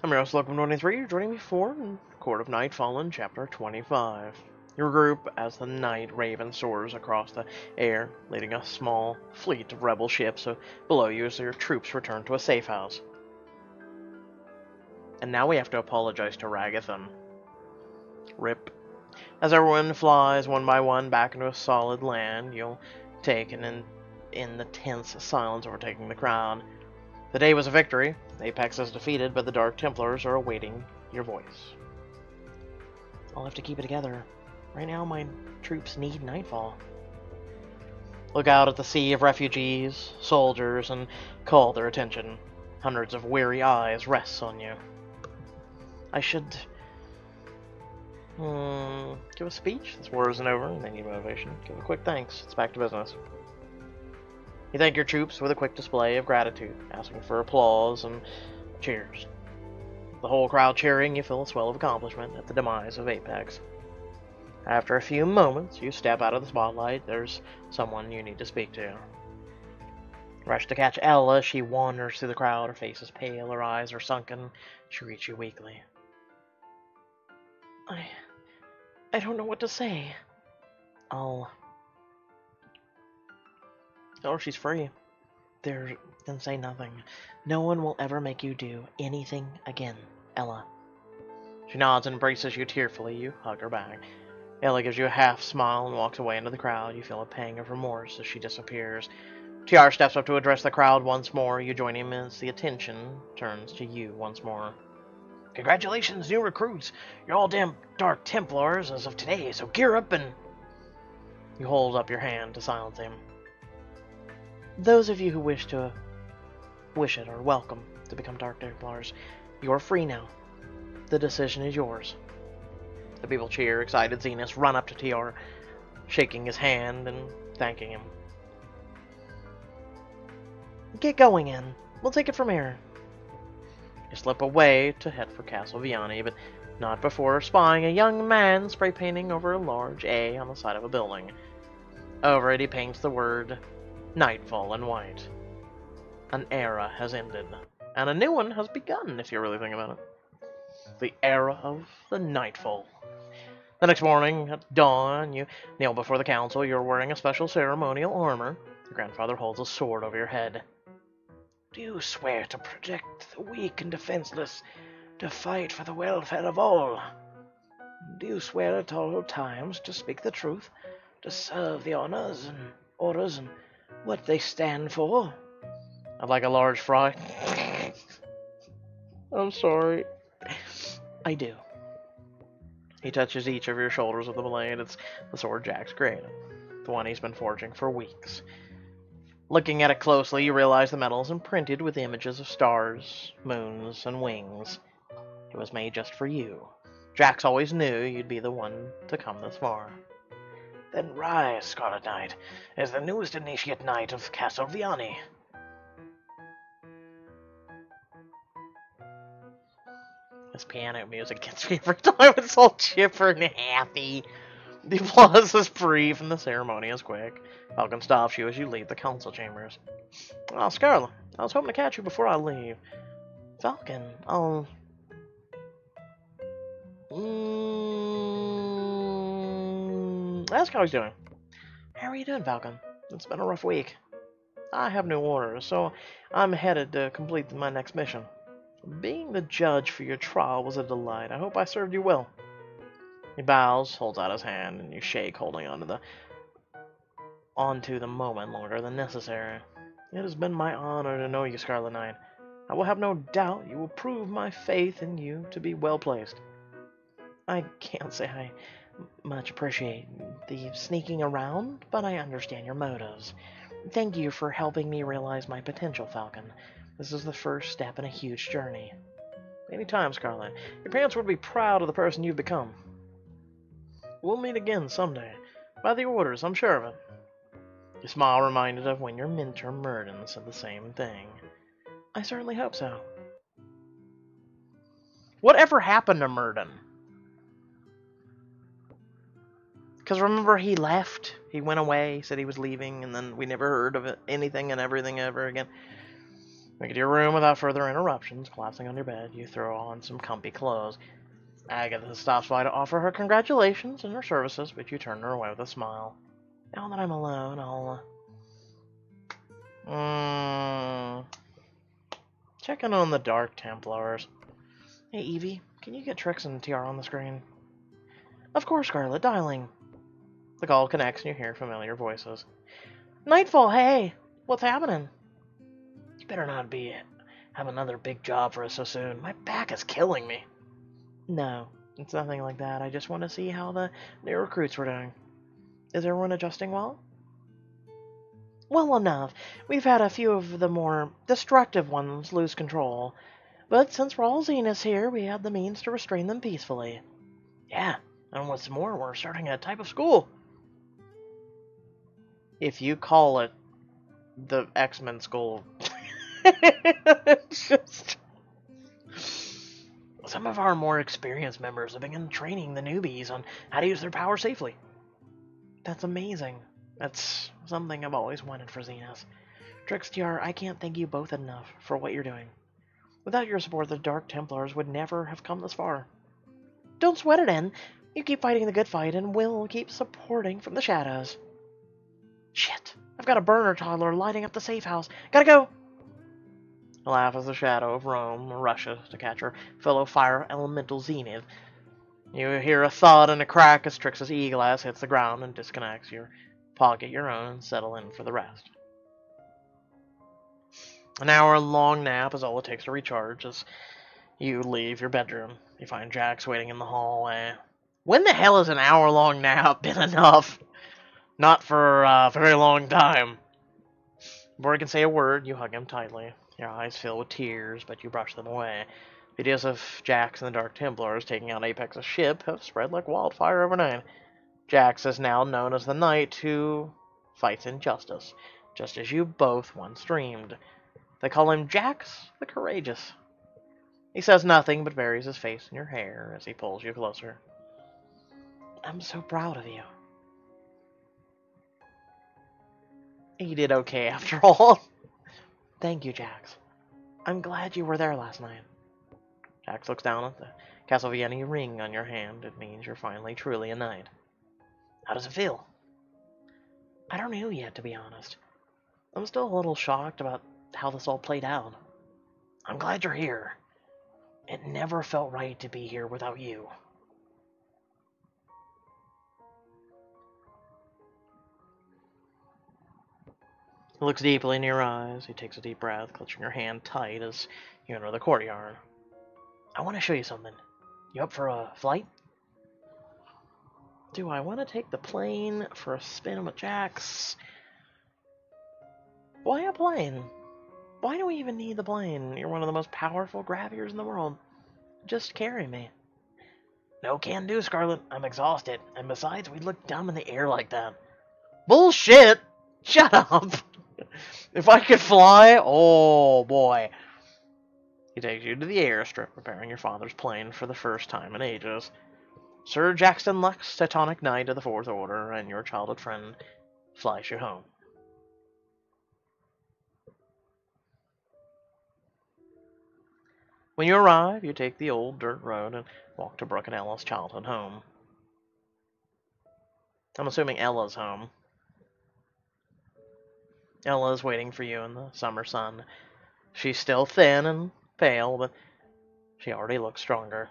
I'm your host, Welcome 23. You're joining me for Court of Nightfall in Chapter 25. Your group, as the night raven soars across the air, leading a small fleet of rebel ships below you as your troops return to a safe house. And now we have to apologize to Ragathan. Rip. As everyone flies one by one back into a solid land, you'll take in the tense silence overtaking the crowd. The day was a victory. Apex is defeated, but the Dark Templars are awaiting your voice. I'll have to keep it together. Right now, my troops need Nightfall. Look out at the sea of refugees, soldiers, and call their attention. Hundreds of weary eyes rest on you. I should give a speech. This war isn't over, and they need motivation. Give a quick thanks. It's back to business. You thank your troops with a quick display of gratitude, asking for applause and cheers. The whole crowd cheering, you feel a swell of accomplishment at the demise of Apex. After a few moments, you step out of the spotlight. There's someone you need to speak to. Rush to catch Ella. She wanders through the crowd. Her face is pale, her eyes are sunken. She greets you weakly. I don't know what to say. Oh, she's free. Then say nothing. No one will ever make you do anything again, Ella. She nods and embraces you tearfully. You hug her back. Ella gives you a half smile and walks away into the crowd. You feel a pang of remorse as she disappears. TR steps up to address the crowd once more. You join him as the attention turns to you once more. Congratulations, new recruits. You're all damn Dark Templars as of today, so gear up and... You hold up your hand to silence him. Those of you who wish it are welcome to become Dark Templars. You're free now. The decision is yours. The people cheer. Excited Zeniths run up to TR, shaking his hand and thanking him. Get going in. We'll take it from here. You slip away to head for Castle Vianney, but not before spying a young man spray painting over a large A on the side of a building. Over it he paints the word Nightfall in white. An era has ended, and a new one has begun, if you really think about it. The era of the Nightfall. The next morning, at dawn, you kneel before the council. You're wearing a special ceremonial armor. Your grandfather holds a sword over your head. Do you swear to protect the weak and defenseless, to fight for the welfare of all? Do you swear at all times to speak the truth, to serve the honors and orders and what they stand for? I'd like a large fry. I'm sorry. I do. He touches each of your shoulders with a blade. It's the sword Jack's created, the one he's been forging for weeks. Looking at it closely, you realize the metal is imprinted with images of stars, moons, and wings. It was made just for you. Jax always knew you'd be the one to come this far. Then rise, Scarlet Knight, as the newest initiate knight of Castle Vianney. This piano music gets me every time. It's all chipper and happy. The applause is brief and the ceremony is quick. Falcon stops you as you leave the council chambers. Oh, Scarlet, I was hoping to catch you before I leave. Falcon, ask how he's doing. How are you doing, Falcon? It's been a rough week. I have new orders, so I'm headed to complete my next mission. Being the judge for your trial was a delight. I hope I served you well. He bows, holds out his hand, and you shake, holding onto the moment longer than necessary. It has been my honor to know you, Scarlet Knight. I will have no doubt you will prove my faith in you to be well placed. I can't say I much appreciate the sneaking around, but I understand your motives. Thank you for helping me realize my potential, Falcon. This is the first step in a huge journey. Anytime, Scarlet. Your parents would be proud of the person you've become. We'll meet again someday. By the orders, I'm sure of it. You smile, reminded of when your mentor Murden said the same thing. I certainly hope so. Whatever happened to Murden? Because remember, he left. He went away, said he was leaving, and then we never heard of it, anything and everything ever again. Make it to your room without further interruptions. Collapsing on your bed, you throw on some comfy clothes. Agatha stops by to offer her congratulations on her services, but you turn her away with a smile. Now that I'm alone, I'll... check in on the Dark Templars. Hey, Evie, can you get Trix and TR on the screen? Of course, Scarlet, dialing. The call connects and you hear familiar voices. Nightfall, hey! What's happening? You better not have another big job for us so soon. My back is killing me. No, it's nothing like that. I just want to see how the new recruits were doing. Is everyone adjusting well? Well enough. We've had a few of the more destructive ones lose control. But since Ralzine is here, we had the means to restrain them peacefully. Yeah, and what's more, we're starting a type of school. If you call it the X-Men school... it's just... Some of our more experienced members have begun training the newbies on how to use their power safely. That's amazing. That's something I've always wanted for Zenith. Trix, TR, I can't thank you both enough for what you're doing. Without your support, the Dark Templars would never have come this far. Don't sweat it in. You keep fighting the good fight, and we'll keep supporting from the shadows. Shit, I've got a burner toddler lighting up the safe house. Gotta go! A laugh as the shadow of Rome rushes to catch her fellow fire elemental Zenith. You hear a thud and a crack as Trix's e-glass hits the ground and disconnects. You pocket your own and settle in for the rest. An hour-long nap is all it takes to recharge as you leave your bedroom. You find Jax waiting in the hallway. When the hell has an hour-long nap been enough? Not for a very long time. Before he can say a word, you hug him tightly. Your eyes fill with tears, but you brush them away. Videos of Jax and the Dark Templars taking out Apex's ship have spread like wildfire overnight. Jax is now known as the Knight who fights injustice, just as you both once dreamed. They call him Jax the Courageous. He says nothing but buries his face in your hair as he pulls you closer. I'm so proud of you. You did okay after all. Thank you, Jax. I'm glad you were there last night. Jax looks down at the Castle Vianney ring on your hand. It means you're finally truly a knight. How does it feel? I don't know yet, to be honest. I'm still a little shocked about how this all played out. I'm glad you're here. It never felt right to be here without you. He looks deeply in your eyes. He takes a deep breath, clutching your hand tight as you enter the courtyard. I want to show you something. You up for a flight? Do I want to take the plane for a spin with Jax? Why a plane? Why do we even need the plane? You're one of the most powerful graviers in the world. Just carry me. No can do, Scarlet. I'm exhausted. And besides, we'd look dumb in the air like that. Bullshit! Shut up! If I could fly, oh boy. He takes you to the airstrip, preparing your father's plane for the first time in ages. Sir Jackson Lux, Teutonic Knight of the Fourth Order, and your childhood friend, flies you home. When you arrive, you take the old dirt road and walk to Brooke and Ella's childhood home. I'm assuming Ella's home. Ella is waiting for you in the summer sun. She's still thin and pale, but she already looks stronger.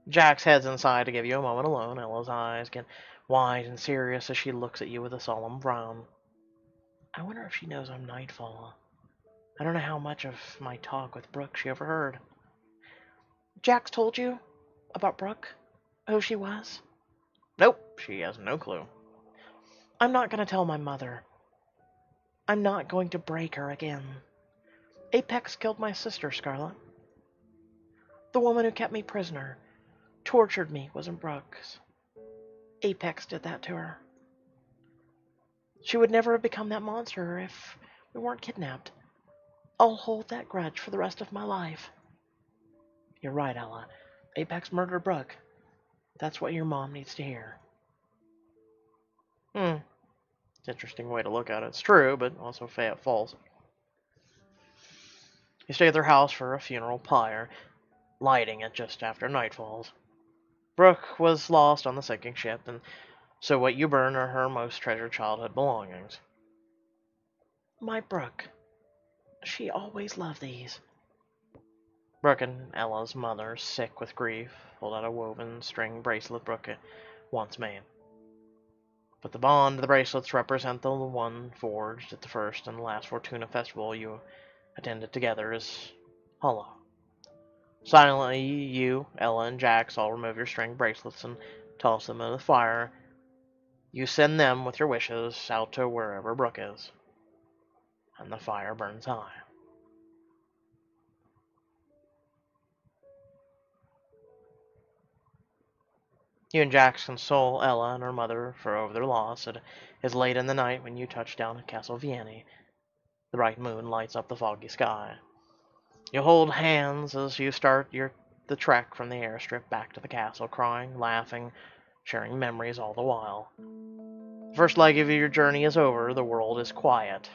Jax heads inside to give you a moment alone. Ella's eyes get wide and serious as she looks at you with a solemn frown. I wonder if she knows I'm Nightfall. I don't know how much of my talk with Brooke she overheard. Jax told you about Brooke? Who she was? Nope, she has no clue. I'm not going to tell my mother. I'm not going to break her again. Apex killed my sister, Scarlet. The woman who kept me prisoner, tortured me, wasn't Brooks. Apex did that to her. She would never have become that monster if we weren't kidnapped. I'll hold that grudge for the rest of my life. You're right, Ella. Apex murdered Brooke. That's what your mom needs to hear. It's an interesting way to look at it. It's true, but also false. You stay at their house for a funeral pyre, lighting it just after nightfalls. Brooke was lost on the sinking ship, and so what you burn are her most treasured childhood belongings. My Brooke. She always loved these. Brooke and Ella's mother, sick with grief, pulled out a woven string bracelet Brooke once made. But the bond of the bracelets represent the one forged at the first and last Fortuna festival you attended together is hollow. Silently, you, Ella, and Jax all remove your string bracelets and toss them in the fire. You send them with your wishes out to wherever Brooke is, and the fire burns high. You and Jax console Ella and her mother for over their loss. It is late in the night when you touch down at Castle Vianney. The bright moon lights up the foggy sky. You hold hands as you start the trek from the airstrip back to the castle, crying, laughing, sharing memories all the while. The first leg of your journey is over, the world is quiet.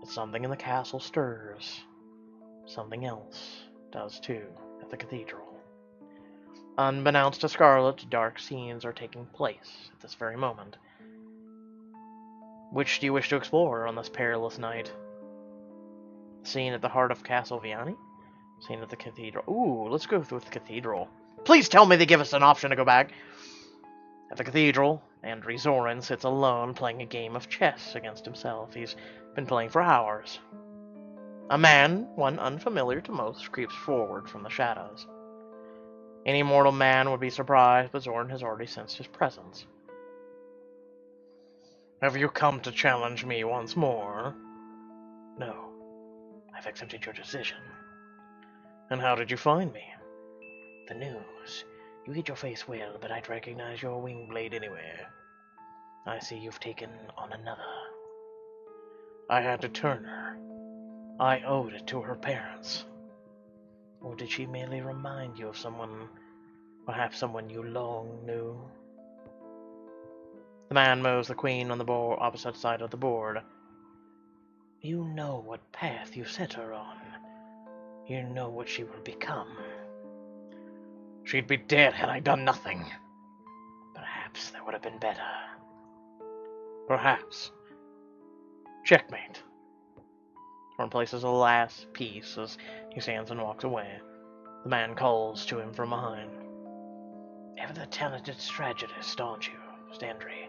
But something in the castle stirs. Something else does too at the cathedral. Unbeknownst to Scarlet, dark scenes are taking place at this very moment. Which do you wish to explore on this perilous night? Scene at the heart of Castle Vianney? Scene at the cathedral. Ooh, let's go with the cathedral. Please tell me they give us an option to go back. At the cathedral, Andry Zorin sits alone playing a game of chess against himself. He's been playing for hours. A man, one unfamiliar to most, creeps forward from the shadows. Any mortal man would be surprised, but Zorin has already sensed his presence. Have you come to challenge me once more? No. I've accepted your decision. And how did you find me? The news. You hid your face well, but I'd recognize your wing blade anywhere. I see you've taken on another. I had to turn her. I owed it to her parents. Or did she merely remind you of someone, perhaps someone you long knew? The man moves the queen on the opposite side of the board. You know what path you set her on. You know what she will become. She'd be dead had I done nothing. Perhaps that would have been better. Perhaps. Checkmate. Thorn places a last piece as he stands and walks away. The man calls to him from behind. Ever the talented strategist, aren't you, Standry?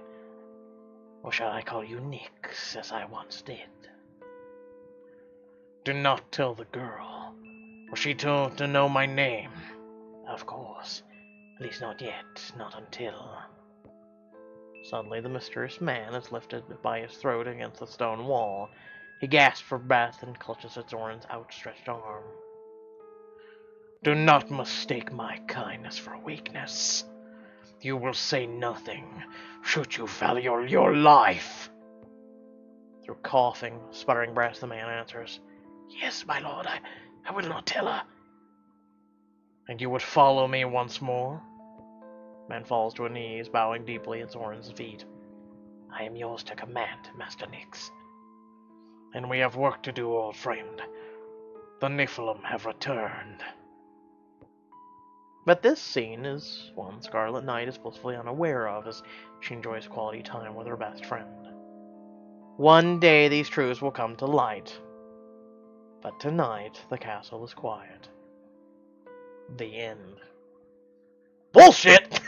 Or shall I call you Nix, as I once did? Do not tell the girl, or she told to know my name. Of course. At least not yet, not until... Suddenly the mysterious man is lifted by his throat against the stone wall. He gasps for breath and clutches at Zorin's outstretched arm. Do not mistake my kindness for weakness. You will say nothing, should you value your life. Through coughing, sputtering breath, the man answers, Yes, my lord, I will not tell her. And you would follow me once more? Man falls to his knees, bowing deeply at Zorin's feet. I am yours to command, Master Nix. And we have work to do, old friend. The Nephilim have returned. But this scene is one Scarlet Knight is blissfully unaware of as she enjoys quality time with her best friend. One day these truths will come to light. But tonight, the castle is quiet. The end. Bullshit!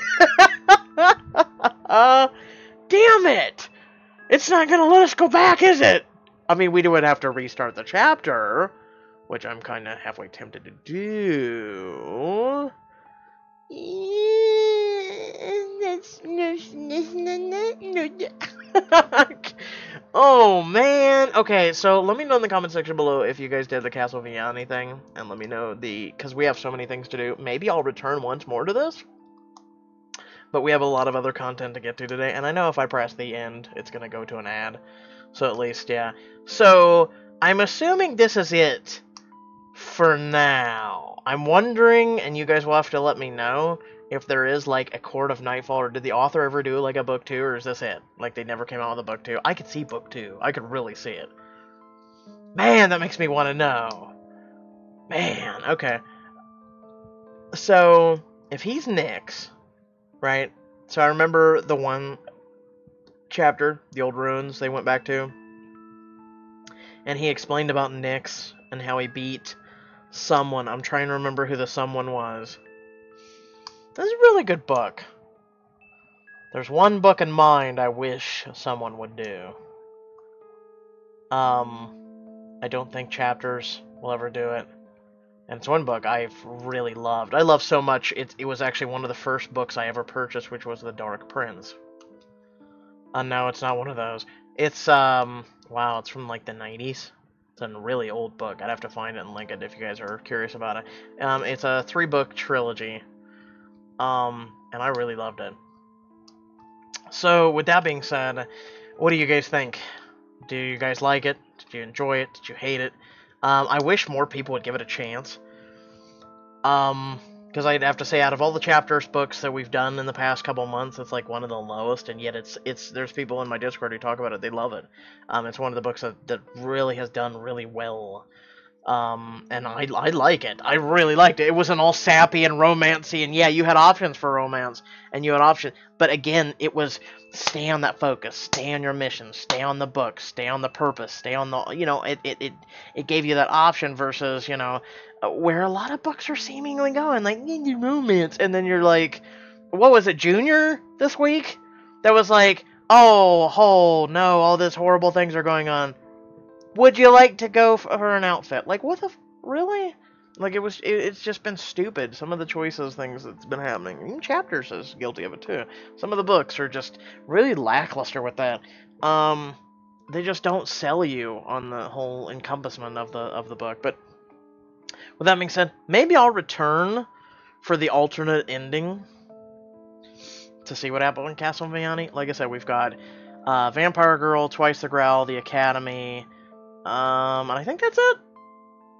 Damn it! It's not gonna let us go back, is it? I mean, we would have to restart the chapter, which I'm kind of halfway tempted to do. Oh, man. Okay, so let me know in the comment section below if you guys did the Castle Vianney thing, and let me know because we have so many things to do. Maybe I'll return once more to this, but we have a lot of other content to get to today, and I know if I press the end, it's going to go to an ad, so at least, yeah. So, I'm assuming this is it for now. I'm wondering, and you guys will have to let me know, if there is, like, a Court of Nightfall, or did the author ever do, like, a book 2, or is this it? Like, they never came out with a book 2? I could see book 2. I could really see it. Man, that makes me want to know. Man, okay. So, if he's Nyx, right? So I remember the one chapter, the old ruins they went back to, and he explained about Nyx and how he beat someone. I'm trying to remember who the someone was. This is a really good book. There's one book in mind I wish someone would do. I don't think chapters will ever do it. And it's one book I've really loved. I love so much, it was actually one of the first books I ever purchased, which was The Dark Prince. No, it's not one of those. It's, wow, it's from like the 90s. It's a really old book. I'd have to find it and link it if you guys are curious about it. It's a 3-book trilogy. And I really loved it. So, with that being said, what do you guys think? Do you guys like it? Did you enjoy it? Did you hate it? I wish more people would give it a chance. Because I'd have to say, out of all the chapters books that we've done in the past couple months, it's like one of the lowest, and yet there's people in my Discord who talk about it. They love it. It's one of the books that really has done really well. And I like it. I really liked it. It wasn't all sappy and romancy, and yeah, you had options for romance, and you had options, but again, it was stay on that focus, stay on your mission, stay on the book, stay on the purpose, stay on the, it gave you that option versus, where a lot of books are seemingly going, like, need romance, and then you're like, what was it, Junior, this week? That was like, oh, no, all these horrible things are going on. Would you like to go for an outfit? Like, what the really? Like, it's just been stupid. Some of the choices, things that's been happening. Even Chapters is guilty of it, too. Some of the books are just really lackluster with that. They just don't sell you on the whole encompassment of the book. But, with that being said, maybe I'll return for the alternate ending to see what happened in Castle Vianney. Like I said, we've got Vampire Girl, Twice the Growl, The Academy, and I think that's it.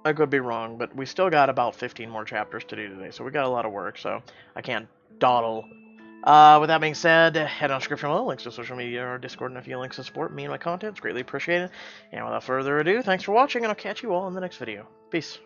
I could be wrong, but we still got about 15 more chapters to do today, so we got a lot of work, so I can't dawdle. With that being said, head on description below, links to social media or Discord, and a few links to support me and my content. It's greatly appreciated. And without further ado, thanks for watching, and I'll catch you all in the next video. Peace.